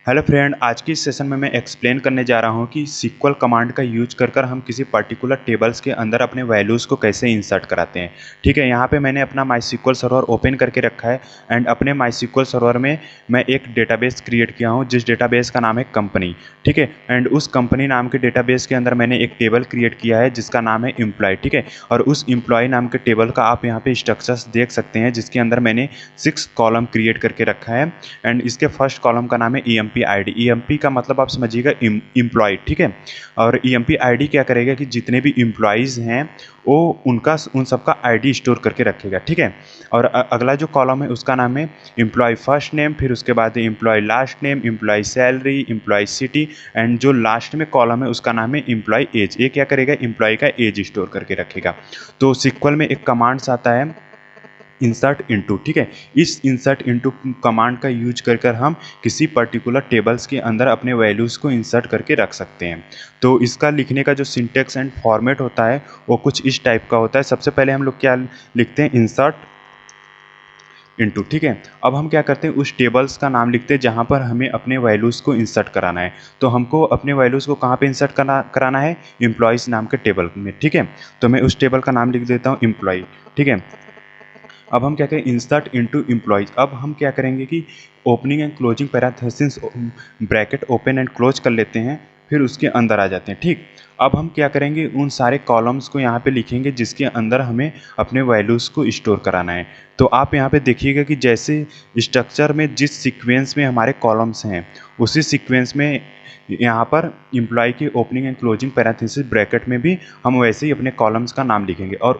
Hello friend, आज की इस सेशन में मैं एक्सप्लेन करने जा रहा हूँ कि सीक्वल कमांड का यूज कर हम किसी पर्टिकुलर टेबल्स के अंदर अपने वैल्यूज़ को कैसे इंसर्ट कराते हैं। ठीक है, यहाँ पे मैंने अपना माई सीक्वल सर्वर ओपन करके रखा है एंड अपने माई सीक्वल सर्वर में मैं एक डेटाबेस क्रिएट किया हूँ जिस डेटाबेस का नाम है कंपनी। ठीक है, एंड उस कंपनी नाम के डेटाबेस के अंदर मैंने एक टेबल क्रिएट किया है जिसका नाम है एम्प्लॉय। ठीक है, और उस एम्प्लॉय नाम के टेबल का आप यहाँ पे स्ट्रक्चर्स देख सकते हैं जिसके अंदर मैंने 6 कॉलम क्रिएट करके रखा है एंड इसके फर्स्ट कॉलम का नाम है EMP ID। EMP का मतलब आप समझिएगा एम्प्लॉय। ठीक है, और EMP ID क्या करेगा कि जितने भी एम्प्लॉयज़ हैं वो उन सबका ID स्टोर करके रखेगा। ठीक है, और अगला जो कॉलम है उसका नाम है एम्प्लॉय फर्स्ट नेम, फिर उसके बाद employee last name, employee salary, employee city and जो लास्ट में कॉलम है उसका नाम है एम्प्लॉय एज। ये क्या करेगा, एम्प्लॉय का एज स्टोर करके रखेगा। तो सिक्वल में एक कमांड्स आता है इंसर्ट इनटू। ठीक है, इस इंसर्ट इनटू कमांड का यूज कर हम किसी पर्टिकुलर टेबल्स के अंदर अपने वैल्यूज़ को इंसर्ट करके रख सकते हैं। तो इसका लिखने का जो सिंटेक्स एंड फॉर्मेट होता है वो कुछ इस टाइप का होता है। सबसे पहले हम लोग क्या लिखते हैं, इंसर्ट इनटू। ठीक है, अब हम क्या करते हैं, उस टेबल्स का नाम लिखते हैं जहाँ पर हमें अपने वैल्यूज़ को इंसर्ट कराना है। तो हमको अपने वैल्यूज़ को कहाँ पे इंसर्ट कराना है, एम्प्लॉयज़ नाम के टेबल में। ठीक है, तो मैं उस टेबल का नाम लिख देता हूँ एम्प्लॉय। ठीक है, अब हम क्या करें, इंसर्ट इनटू एम्प्लॉयज। अब हम क्या करेंगे कि opening and closing parenthesis bracket open and close कर लेते हैं, फिर उसके अंदर आ जाते हैं। ठीक, अब हम क्या करेंगे, उन सारे कॉलम्स को यहाँ पे लिखेंगे जिसके अंदर हमें अपने वैल्यूज़ को स्टोर कराना है। तो आप यहाँ पे देखिएगा कि जैसे स्ट्रक्चर में जिस सीक्वेंस में हमारे कॉलम्स हैं उसी सीक्वेंस में यहाँ पर एम्प्लॉय की opening and closing parenthesis bracket में भी हम वैसे ही अपने कॉलम्स का नाम लिखेंगे और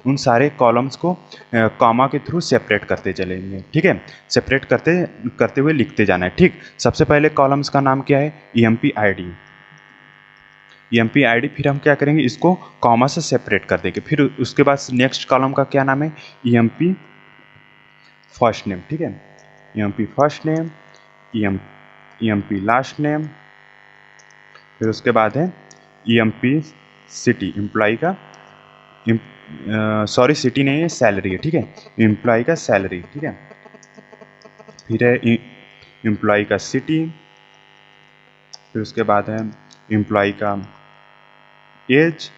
उन सारे कॉलम्स को कॉमा के थ्रू सेपरेट करते चलेंगे। ठीक है, सेपरेट करते करते हुए लिखते जाना है। ठीक, सबसे पहले कॉलम्स का नाम क्या है, EMP ID। EMP ID, फिर हम क्या करेंगे, इसको कॉमा से सेपरेट कर देंगे। फिर उसके बाद नेक्स्ट कॉलम का क्या नाम है, EMP फर्स्ट नेम। ठीक है, EMP first name, EMP last name, फिर उसके बाद है EMP सिटी, एम्प्लॉय का सॉरी सिटी नहीं है, सैलरी है। ठीक है, एम्प्लॉय का सैलरी। ठीक है, फिर है एम्प्लॉय का सिटी, फिर उसके बाद है एम्प्लॉय का एज।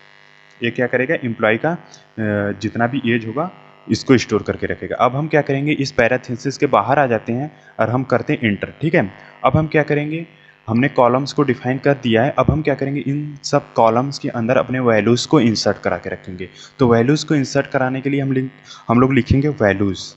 ये क्या करेगा, एम्प्लॉय का जितना भी एज होगा इसको स्टोर करके रखेगा। अब हम क्या करेंगे, इस पैरेंथेसिस के बाहर आ जाते हैं और हम करते हैं इंटर। ठीक है, अब हम क्या करेंगे, हमने कॉलम्स को डिफाइन कर दिया है। अब हम क्या करेंगे, इन सब कॉलम्स के अंदर अपने वैल्यूज़ को इंसर्ट करा के रखेंगे। तो वैल्यूज़ को इंसर्ट कराने के लिए हम लोग लिखेंगे वैल्यूज़।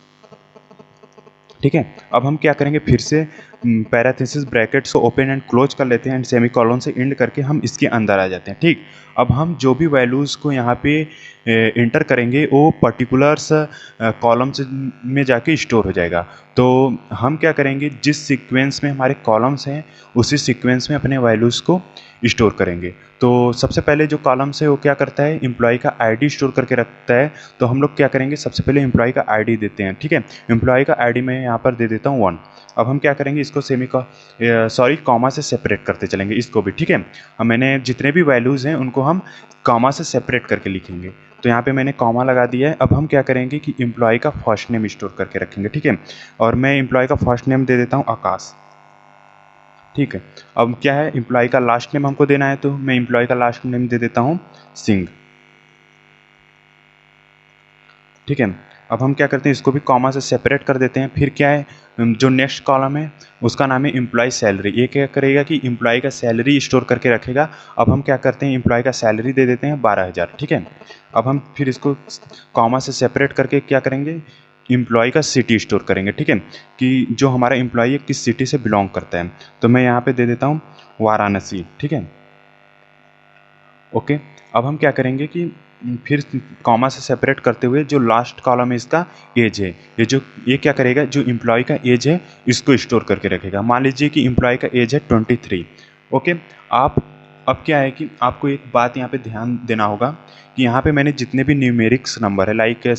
ठीक है, अब हम क्या करेंगे, फिर से पैरेंथेसिस ब्रैकेट्स को ओपन एंड क्लोज कर लेते हैं एंड सेमी कॉलन से एंड करके हम इसके अंदर आ जाते हैं। ठीक, अब हम जो भी वैल्यूज़ को यहाँ पे इंटर करेंगे वो पर्टिकुलर्स कॉलम्स में जाके स्टोर हो जाएगा। तो हम क्या करेंगे, जिस सीक्वेंस में हमारे कॉलम्स हैं उसी सीक्वेंस में अपने वैल्यूज़ को स्टोर करेंगे। तो सबसे पहले जो कॉलम्स है वो क्या करता है, एम्प्लॉय का ID स्टोर करके रखता है। तो हम लोग क्या करेंगे, सबसे पहले एम्प्लॉय का ID देते हैं। ठीक है, एम्प्लॉय का ID मैं यहाँ पर दे देता हूँ 1। अब हम क्या करेंगे, इसको कॉमा से सेपरेट करते चलेंगे इसको भी। ठीक है, अब मैंने जितने भी वैल्यूज़ हैं उनको हम कॉमा से सेपरेट करके लिखेंगे। तो यहाँ पे मैंने कॉमा लगा दिया है। अब हम क्या करेंगे कि एम्प्लॉय का फर्स्ट नेम स्टोर करके रखेंगे। ठीक है, और मैं एम्प्लॉय का फर्स्ट नेम दे देता हूँ आकाश। ठीक है, अब क्या है, एम्प्लॉय का लास्ट नेम हमको देना है तो मैं एम्प्लॉय का लास्ट नेम दे देता हूँ सिंह। ठीक है, अब हम क्या करते हैं, इसको भी कॉमा से सेपरेट कर देते हैं। फिर क्या है, जो नेक्स्ट कॉलम है उसका नाम है एम्प्लॉय सैलरी। ये क्या करेगा कि एम्प्लॉय का सैलरी स्टोर करके रखेगा। अब हम क्या करते हैं, एम्प्लॉय का सैलरी दे देते हैं 12,000। ठीक है, अब हम फिर इसको कॉमा से सेपरेट करके क्या करेंगे, एम्प्लॉय का सिटी स्टोर करेंगे। ठीक है, कि जो हमारा एम्प्लॉय है किस सिटी से बिलोंग करता है। तो मैं यहाँ पे दे देता हूँ वाराणसी। ठीक है, ओके, अब हम क्या करेंगे कि फिर कॉमा से सेपरेट करते हुए जो लास्ट कॉलम है इसका एज है, ये क्या करेगा, जो एम्प्लॉय का एज है इसको स्टोर करके रखेगा। मान लीजिए कि एम्प्लॉय का एज है 23। ओके, आप अब क्या है कि आपको एक बात यहाँ पे ध्यान देना होगा कि यहाँ पे मैंने जितने भी न्यूमेरिक्स नंबर है, लाइक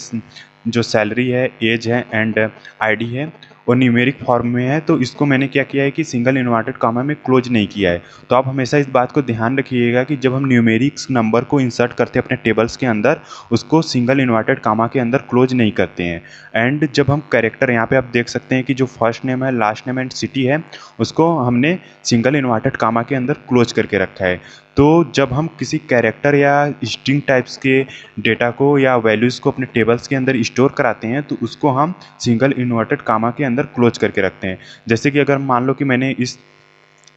जो सैलरी है, एज है एंड ID है, और न्यूमेरिक फॉर्म में है, तो इसको मैंने क्या किया है कि सिंगल इन्वर्टेड कॉमा में क्लोज नहीं किया है। तो आप हमेशा इस बात को ध्यान रखिएगा कि जब हम न्यूमेरिक्स नंबर को इंसर्ट करते हैं अपने टेबल्स के अंदर, उसको सिंगल इन्वर्टेड कॉमा के अंदर क्लोज नहीं करते हैं। एंड जब हम कैरेक्टर, यहाँ पे आप देख सकते हैं कि जो फर्स्ट नेम है, लास्ट नेम एंड सिटी है, उसको हमने सिंगल इन्वर्टेड कॉमा के अंदर क्लोज करके रखा है। तो जब हम किसी कैरेक्टर या स्ट्रिंग टाइप्स के डेटा को या वैल्यूज़ को अपने टेबल्स के अंदर स्टोर कराते हैं, तो उसको हम सिंगल इन्वर्टेड कामा के अंदर क्लोज करके रखते हैं। जैसे कि अगर मान लो कि मैंने इस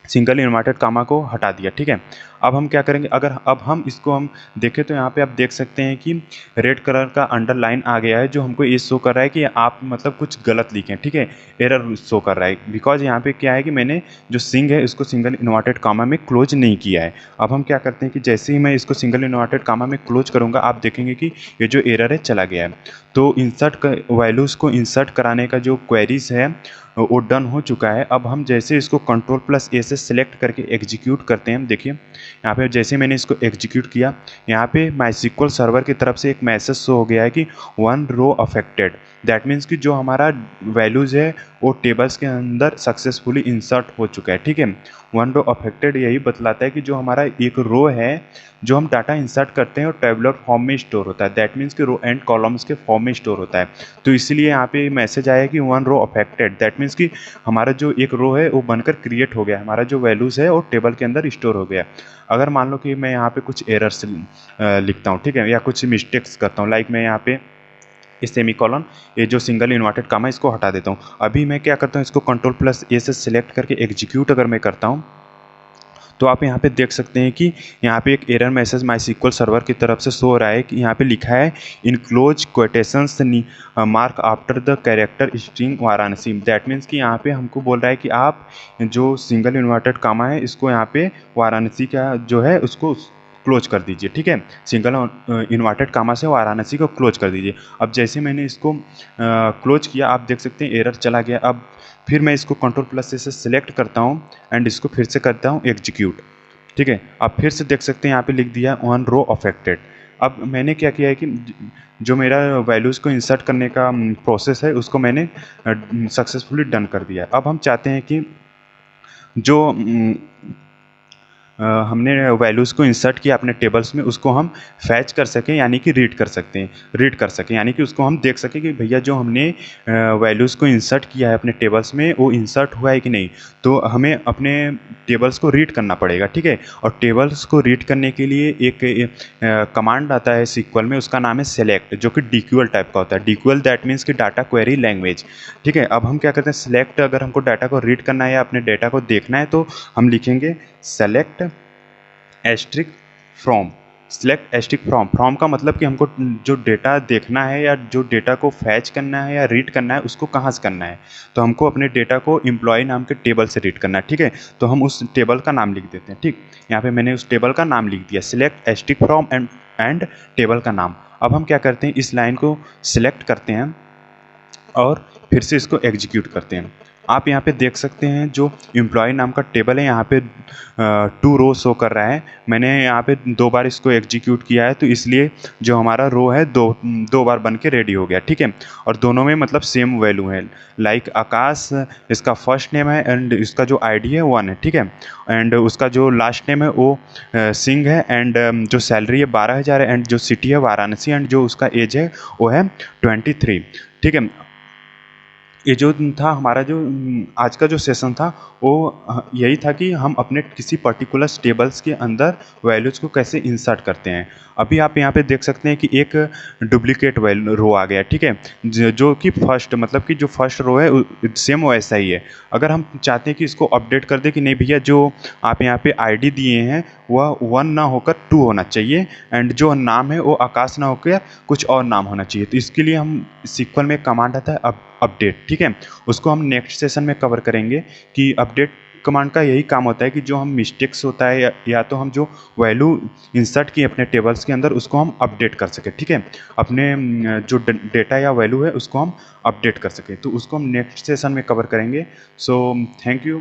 सिंगल इन्वर्टेड कामा को हटा दिया, ठीक है। अब हम क्या करेंगे, अगर अब हम इसको हम देखें तो यहाँ पे आप देख सकते हैं कि रेड कलर का अंडरलाइन आ गया है, जो हमको ये शो कर रहा है कि आप मतलब कुछ गलत लिखे, ठीक है, एरर शो कर रहा है। बिकॉज यहाँ पे क्या है कि मैंने जो सिंग है इसको सिंगल इन्वर्टेड कामा में क्लोज नहीं किया है। अब हम क्या करते हैं कि जैसे ही मैं इसको सिंगल इन्वर्टेड कामा में क्लोज करूँगा, आप देखेंगे कि ये जो एरर है चला गया है। तो इंसर्ट वैल्यूज़ को इंसर्ट कराने का जो क्वेरीज है वो डन हो चुका है। अब हम जैसे इसको Ctrl+A से सिलेक्ट करके एग्जीक्यूट करते हैं, देखिए यहाँ पे जैसे मैंने इसको एग्जीक्यूट किया, यहाँ पे MySQL सर्वर की तरफ से एक मैसेज शो हो गया है कि 1 रो अफेक्टेड। दैट मीन्स कि जो हमारा वैल्यूज़ है वो टेबल्स के अंदर सक्सेसफुली इंसर्ट हो चुका है, ठीक है। 1 रो अफेक्टेड यही बतलाता है कि जो हमारा एक रो है, जो हम डाटा इंसर्ट करते हैं वो टेबुलर फॉर्म में स्टोर होता है। दैट मीन्स कि रो एंड कॉलम्स के फॉर्म में स्टोर होता है। तो इसलिए यहाँ पे मैसेज आया कि 1 रो अफेक्टेड। दैट मीन्स कि हमारा जो एक रो है वो बनकर क्रिएट हो गया, हमारा जो वैल्यूज़ है वो टेबल के अंदर स्टोर हो गया। अगर मान लो कि मैं यहाँ पे कुछ एरर्स लिखता हूँ, ठीक है, या कुछ मिस्टेक्स करता हूँ, लाइक मैं यहाँ पे इस सेमीकोलन, ये जो सिंगल इन्वर्टेड कामा है इसको हटा देता हूँ। अभी मैं क्या करता हूँ, इसको Ctrl+A से सिलेक्ट करके एग्जीक्यूट अगर मैं करता हूँ, तो आप यहाँ पे देख सकते हैं कि यहाँ पे एक एरर मैसेज MySQL सर्वर की तरफ से शो हो रहा है कि यहाँ पे लिखा है in close quotations mark after the character string Varanasi. That means कि यहाँ पे हमको बोल रहा है कि आप जो सिंगल इन्वर्टेड कामा है इसको यहाँ पे वाराणसी का जो है उसको क्लोज कर दीजिए, ठीक है। सिंगल इन्वर्टेड कामा से वाराणसी को क्लोज कर दीजिए। अब जैसे मैंने इसको क्लोज किया, आप देख सकते हैं एरर चला गया। अब फिर मैं इसको Ctrl+A से सिलेक्ट करता हूँ एंड इसको फिर से करता हूँ एग्जीक्यूट, ठीक है। आप फिर से देख सकते हैं यहाँ पे लिख दिया 1 रो अफेक्टेड। अब मैंने क्या किया है कि जो मेरा वैल्यूज़ को इंसर्ट करने का प्रोसेस है उसको मैंने सक्सेसफुली डन कर दिया है। अब हम चाहते हैं कि जो हमने वैल्यूज़ को इंसर्ट किया अपने टेबल्स में, उसको हम फैच कर सकें, यानी कि रीड कर सकें, यानी कि उसको हम देख सकें कि भैया जो हमने वैल्यूज़ को इंसर्ट किया है अपने टेबल्स में वो इंसर्ट हुआ है कि नहीं। तो हमें अपने टेबल्स को रीड करना पड़ेगा, ठीक है। और टेबल्स को रीड करने के लिए एक कमांड आता है SQL में, उसका नाम है सेलेक्ट, जो कि DQL टाइप का होता है। DQL दैट मीन्स कि डाटा क्वेरी लैंग्वेज, ठीक है। अब हम क्या करते हैं, सेलेक्ट, अगर हमको डाटा को रीड करना है या अपने डाटा को देखना है तो हम लिखेंगे select asterisk from. Select asterisk from, from का मतलब कि हमको जो डेटा देखना है या जो डेटा को फैच करना है या रीड करना है उसको कहाँ से करना है। तो हमको अपने डेटा को एम्प्लॉय नाम के टेबल से रीड करना है, ठीक है। तो हम उस टेबल का नाम लिख देते हैं, ठीक। यहाँ पे मैंने उस टेबल का नाम लिख दिया, select asterisk from and table का नाम। अब हम क्या करते हैं, इस लाइन को सिलेक्ट करते हैं और फिर से इसको एग्जीक्यूट करते हैं। आप यहाँ पे देख सकते हैं जो एम्प्लॉय नाम का टेबल है, यहाँ पे 2 रो शो कर रहा है। मैंने यहाँ पे 2 बार इसको एग्जीक्यूट किया है, तो इसलिए जो हमारा रो है दो बार बन के रेडी हो गया, ठीक है। और दोनों में मतलब सेम वैल्यू है, लाइक आकाश इसका फर्स्ट नेम है एंड इसका जो ID है 1 है, ठीक है। एंड उसका जो लास्ट नेम है वो सिंह है एंड जो सैलरी है 12,000 है एंड जो सिटी है वाराणसी एंड जो उसका एज है वो है 23, ठीक है। ये जो था हमारा जो आज का जो सेशन था वो यही था कि हम अपने किसी पर्टिकुलर टेबल्स के अंदर वैल्यूज़ को कैसे इंसर्ट करते हैं। अभी आप यहाँ पे देख सकते हैं कि एक डुप्लीकेट रो आ गया, ठीक है, जो कि फर्स्ट मतलब कि जो फर्स्ट रो है सेम वैसा ही है। अगर हम चाहते हैं कि इसको अपडेट कर दें कि नहीं भैया जो आप यहाँ पे ID दिए हैं वह 1 ना होकर 2 होना चाहिए एंड जो नाम है वो आकाश ना होकर कुछ और नाम होना चाहिए, तो इसके लिए हम SQL में कमांड आता है अपडेट, ठीक है। उसको हम नेक्स्ट सेशन में कवर करेंगे कि अपडेट कमांड का यही काम होता है कि जो हम मिस्टेक्स होता है या तो हम जो वैल्यू इंसर्ट किए अपने टेबल्स के अंदर उसको हम अपडेट कर सकें, ठीक है। अपने जो डेटा या वैल्यू है उसको हम अपडेट कर सकें, तो उसको हम नेक्स्ट सेशन में कवर करेंगे। So thank you.